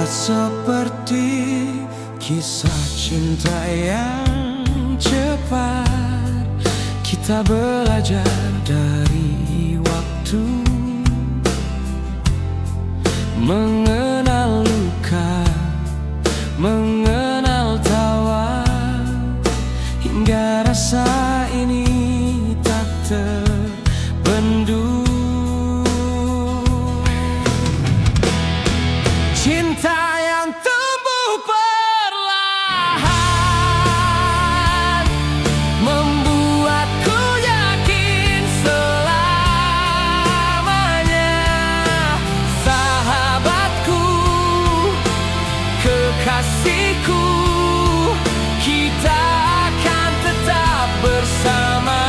seperti kisah cinta yang cepat. Kita belajar dari waktu, mengenal luka, mengenal tawa, hingga rasa ini tak terbendung. Cinta yang tumbuh perlahan membuatku yakin selamanya. Sahabatku, kekasihku, kita akan tetap bersama.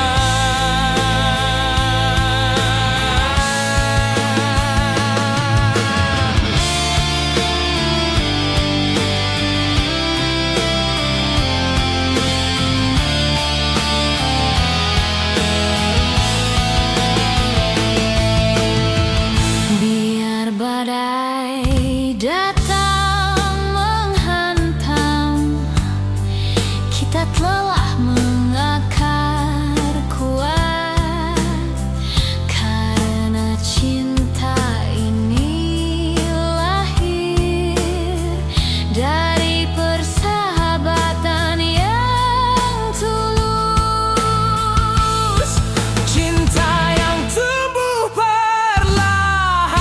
Biar badai datang menghantam, kita telah mengakar kuat. Karena cinta ini lahir dari persahabatan yang tulus. Cinta yang tumbuh perlahan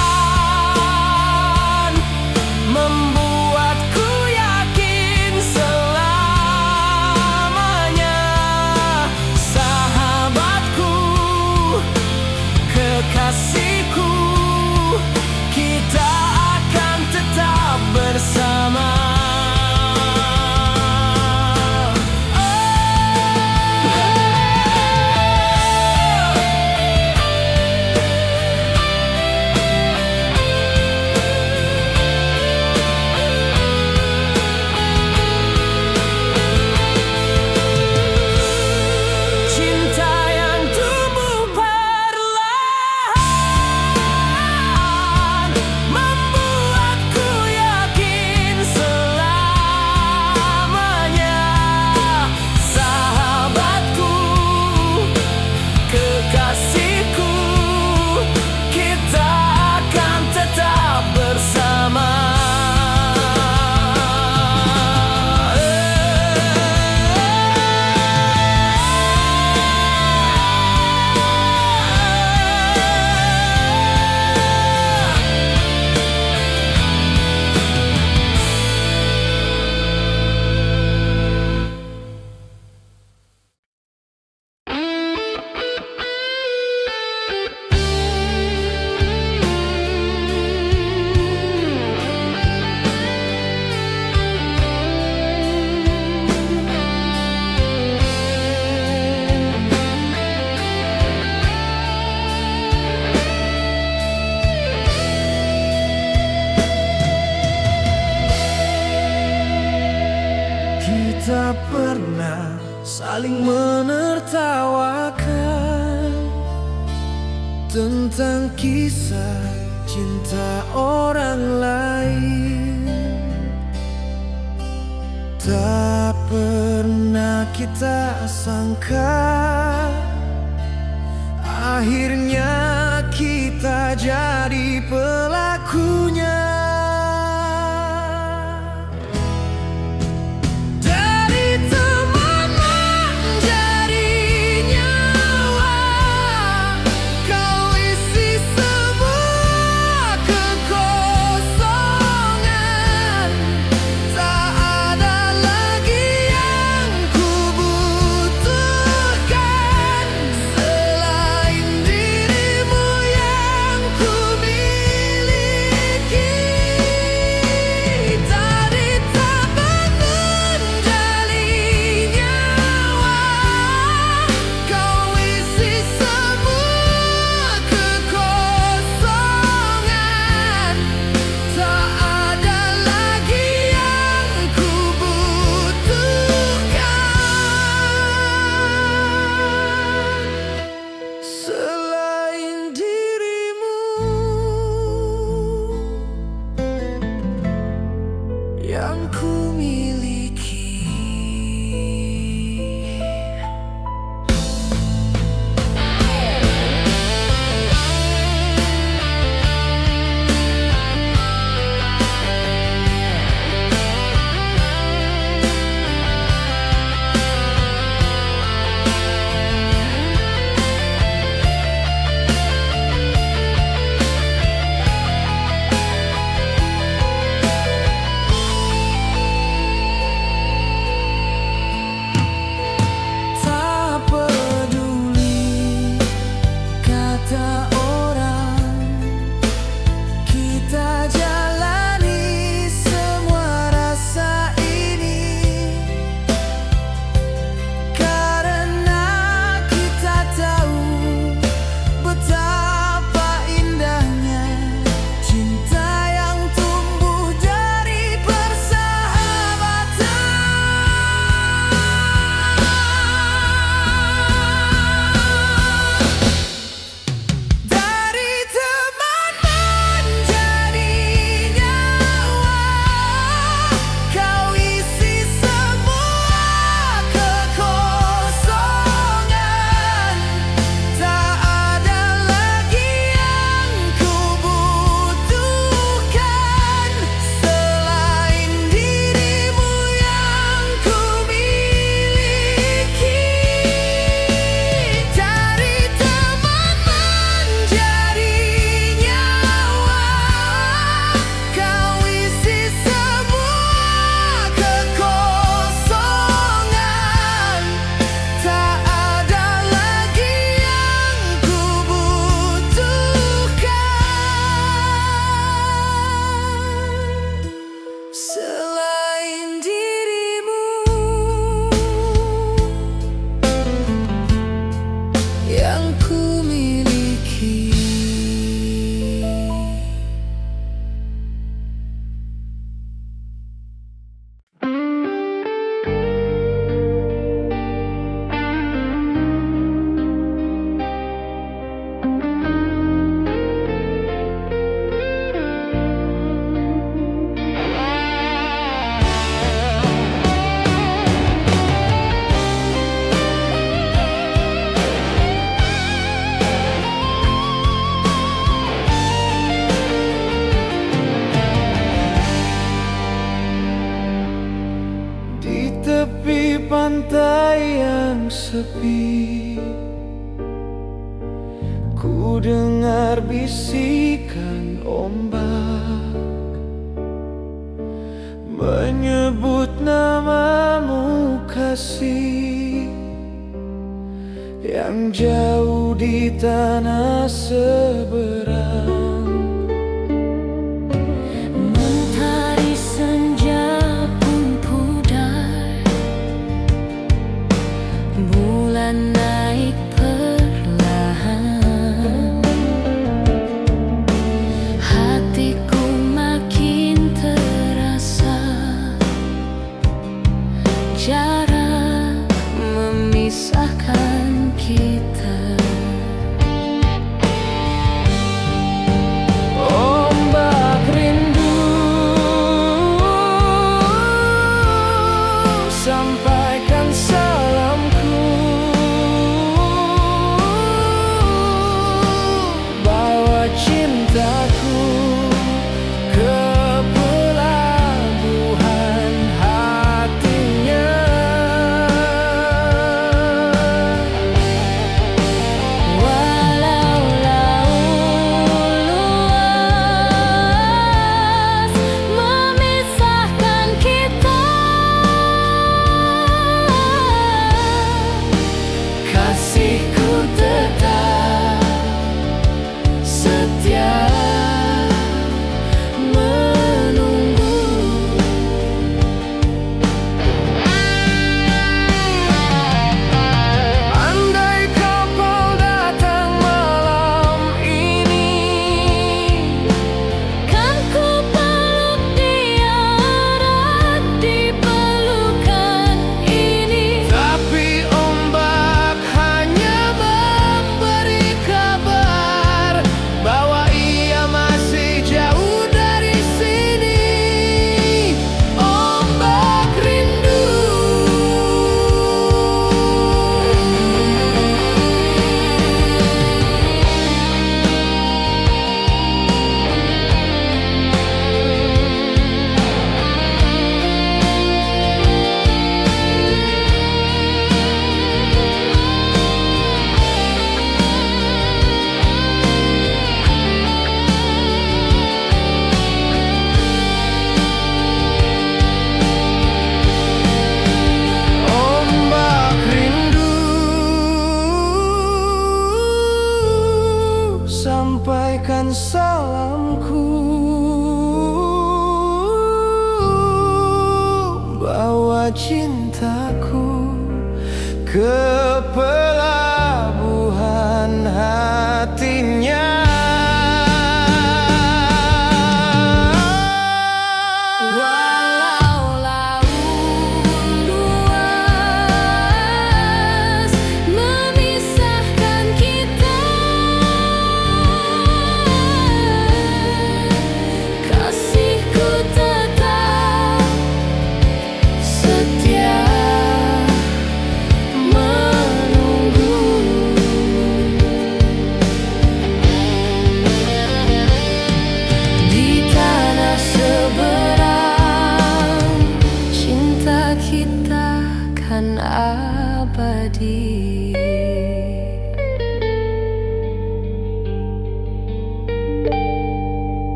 membuatku yakin selamanya. Sahabatku, kekasihku, kita akan tetap bersama. Cinta yang tumbuh perlahan membuatku yakin selamanya. Sahabatku, kekasihku, kita akan tetap bersama. Kita pernah saling menertawakan tentang kisah cinta orang lain. Tak pernah kita sangka akhirnya kita jadi pelakunya. Selain dirimu, pantai yang sepi, ku dengar bisikan ombak menyebut namamu kasih, yang jauh di tanah seberang. Mentari senja pun pudar, bulan naik perlahan, hatiku makin terasa jarak memisahkan kita. Ombak rindu, sampaikan salamku, bawa cintaku ke pelabuhan hatinya. Walau laut luas memisahkan kita, Kasihku tetap setia menunggu. Andai kapal datang malam ini, kan ku peluk dia erat di pelukan ini. tapi ombak hanya memberi kabar bahwa ia masih jauh dari sini. Ombak rindu. Ombak rindu, sampaikan salamku, bawa cintaku ke pelabuhan hatinya. Walau laut luas memisahkan kita, kasihku tetap setia menunggu. Di tanah seberang, cinta kita kan abadi.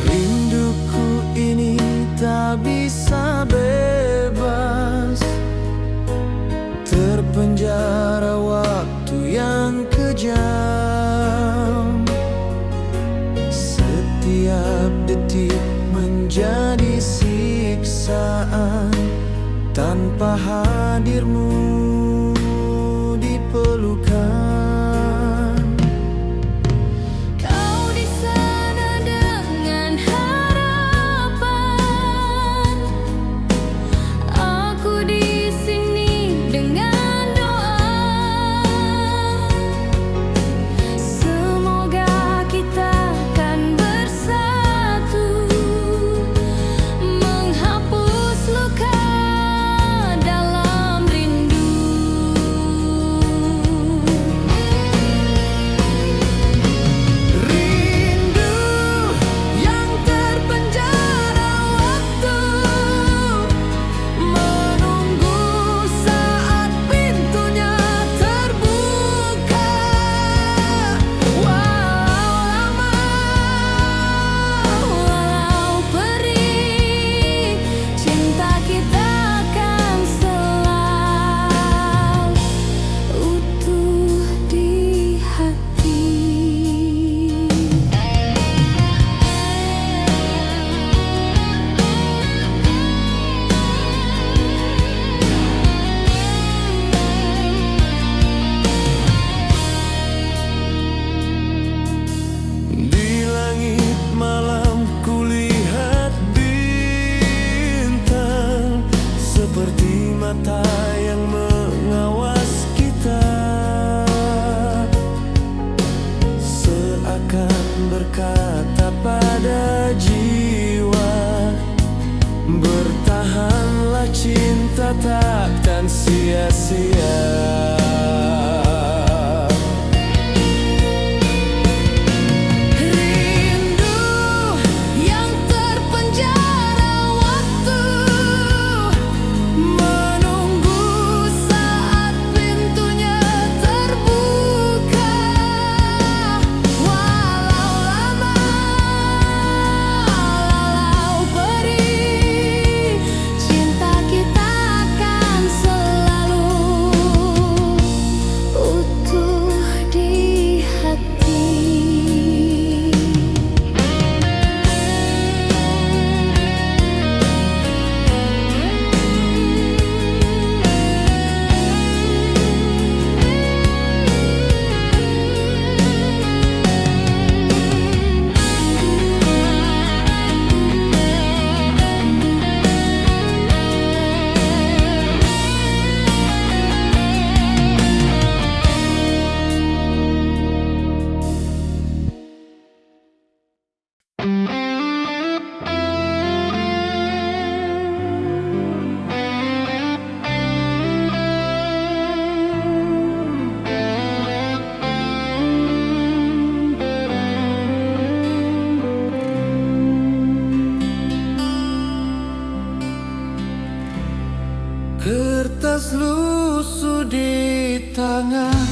Rinduku ini tak bisa bebas, terpenjara waktu yang kejam. Setiap detik menjadi siksaan tanpa hadirmu di pelukan. Kau di sana dengan harapan, cinta takkan sia-sia. Kertas lusuh di tangan,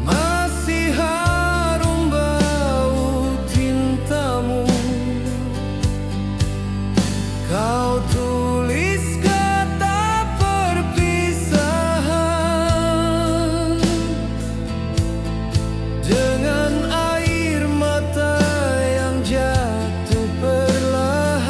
masih harum bau tintamu. Kau tulis kata perpisahan dengan air mata yang jatuh perlahan.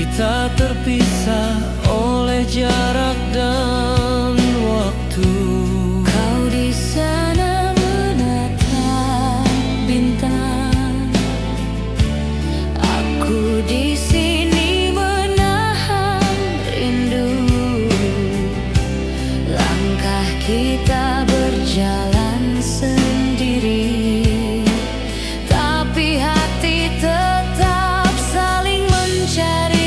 Kita terpisah oleh jarak dan waktu. Kau di sana menatap bintang, aku di sini menahan rindu. Langkah kita berjalan sendiri, tapi hati tetap saling mencari.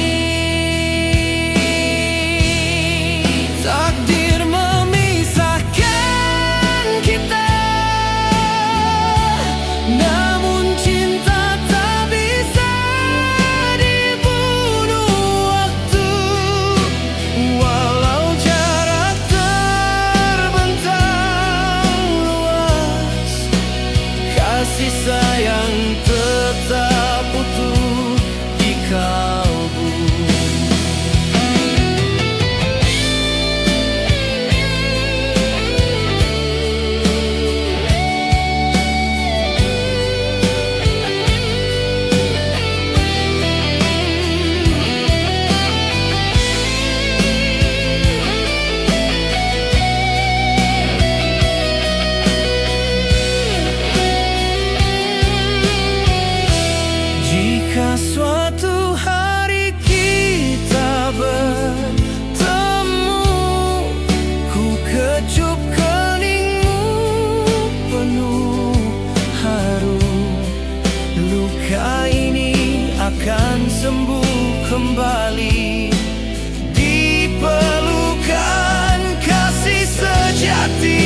Takdir memisahkan kita, namun cinta tak bisa dibunuh waktu. Walau jarak terbentang luas, kasih sayang tetap utuh di kalbu. Jika suatu hari kita bertemu, ku kecup keningmu penuh haru. Luka ini akan sembuh kembali di pelukan kasih sejati.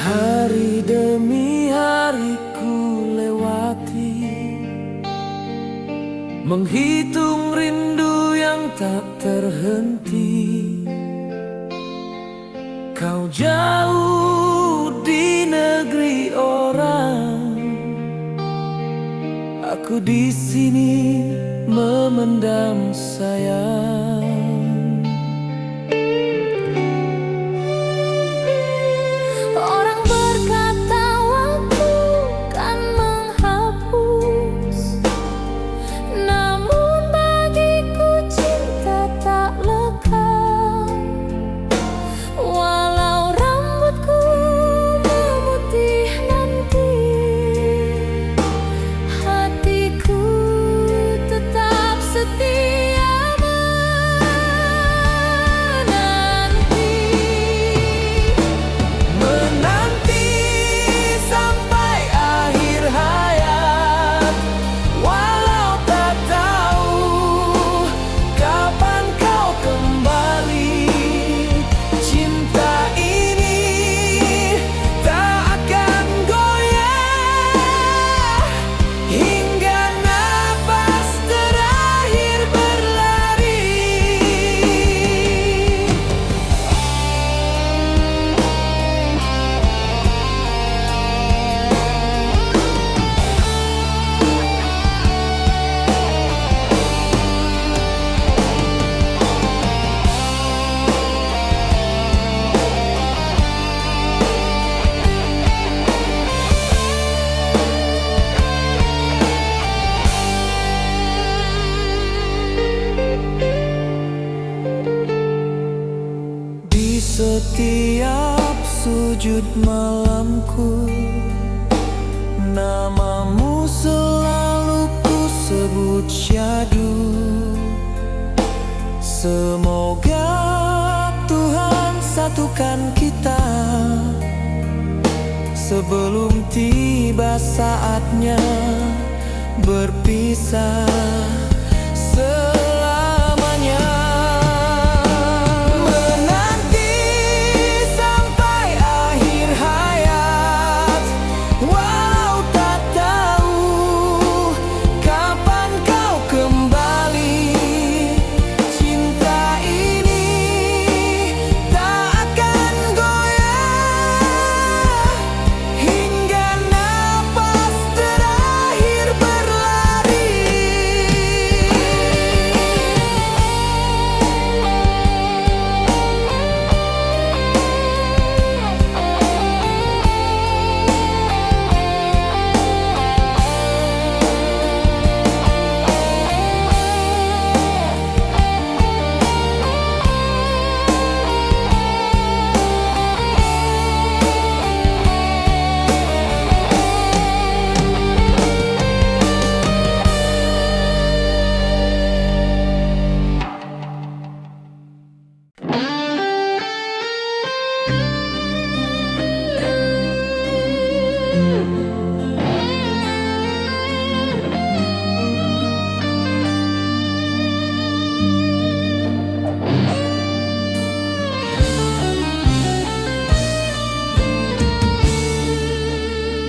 Hari demi hari ku lewati, menghitung rindu yang tak terhenti. Kau jauh di negeri orang, aku di sini memendam sayang. Orang berkata waktu kan menghapus, namun bagiku cinta tak lekang. Walau rambutku memutih nanti, hatiku tetap setia. sujud malamku. Namamu selalu ku sebut syahdu. Semoga Tuhan satukan kita sebelum tiba saatnya berpisah selamanya. Menanti sampai akhir hayat, walau tak tahu kapan kau kembali. Cinta ini tak akan goyah hingga napas terakhir berlari.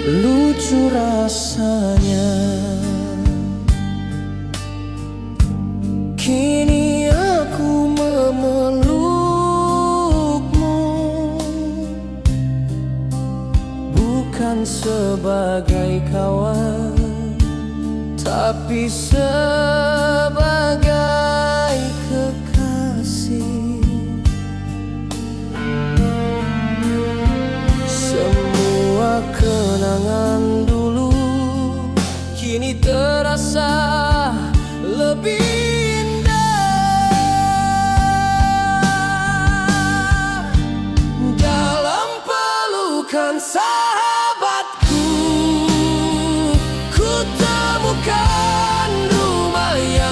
Lucu rasanya kini aku memelukmu, bukan sebagai kawan, tapi sebagai kekasih. Semua kenangan dulu kini terasa lebih indah dalam pelukan sahabatku. Ku temukan rumah yang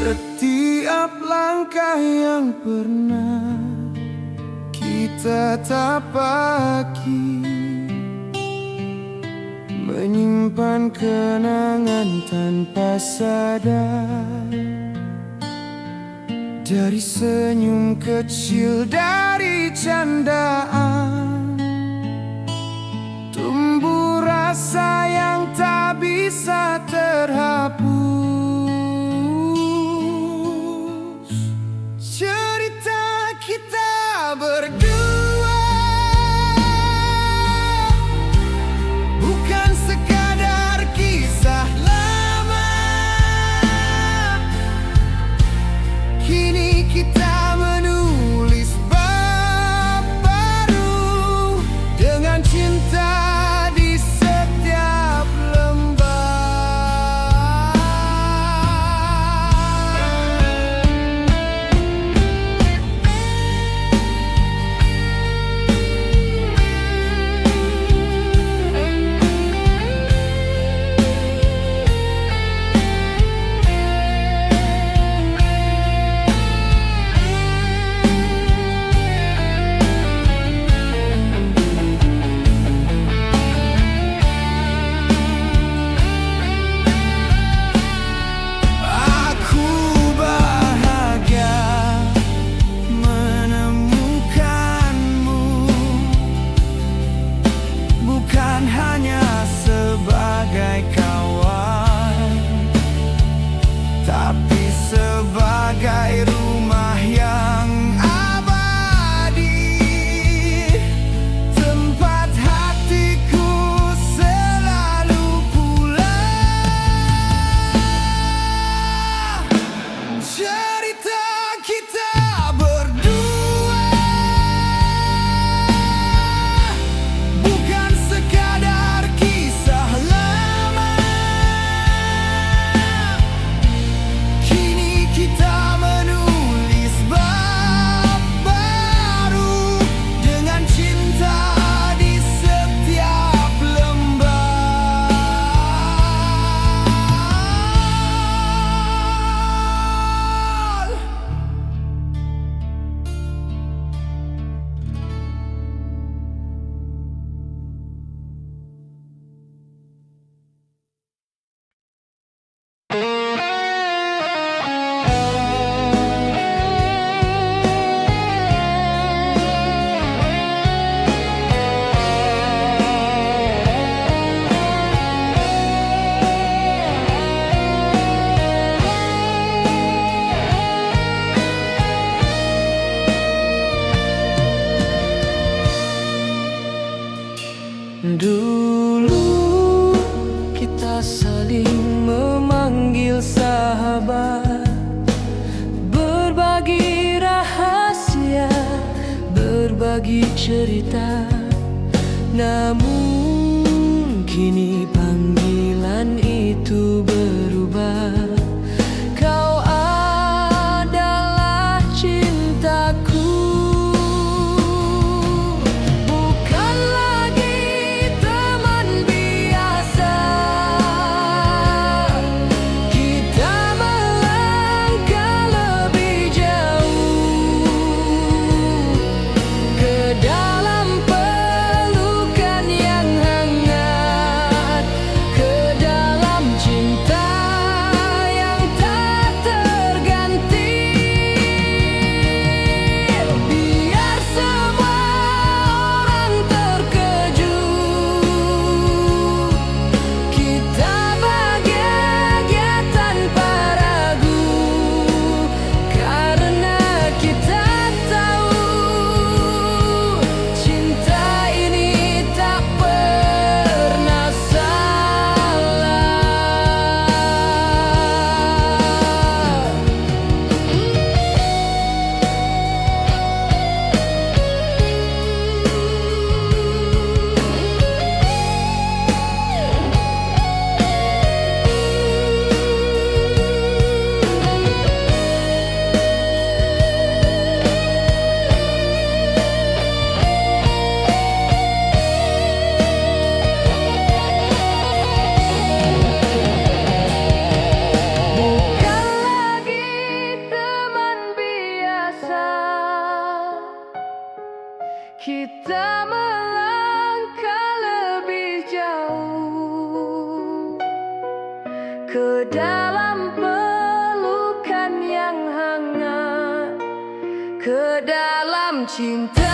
Setiap langkah yang pernah kita tapaki, menyimpan kenangan tanpa sadar. Dari senyum kecil, dari candaan, tumbuh rasa yang tak bisa terhapus. Cerita kita berdua bukan sekadar kisah lama. Kini kita menulis bab baru dengan cinta di setiap lembar. Aku bahagia menemukanmu, bukan hanya sebagai kawan, tapi sebagai rumah yang abadi, tempat hatiku selalu pulang. Cerita kita berdua bukan sekadar kisah lama. Kini kita menulis bab baru dengan cinta di setiap lembar. Dulu kita saling memanggil sahabat, berbagi rahasia, berbagi cerita. Namun kini panggilan itu berubah. Kau adalah cintaku, bukan lagi teman biasa. Kita melangkah lebih jauh ke dalam pelukan yang dalam pelukan yang hangat, ke dalam cinta.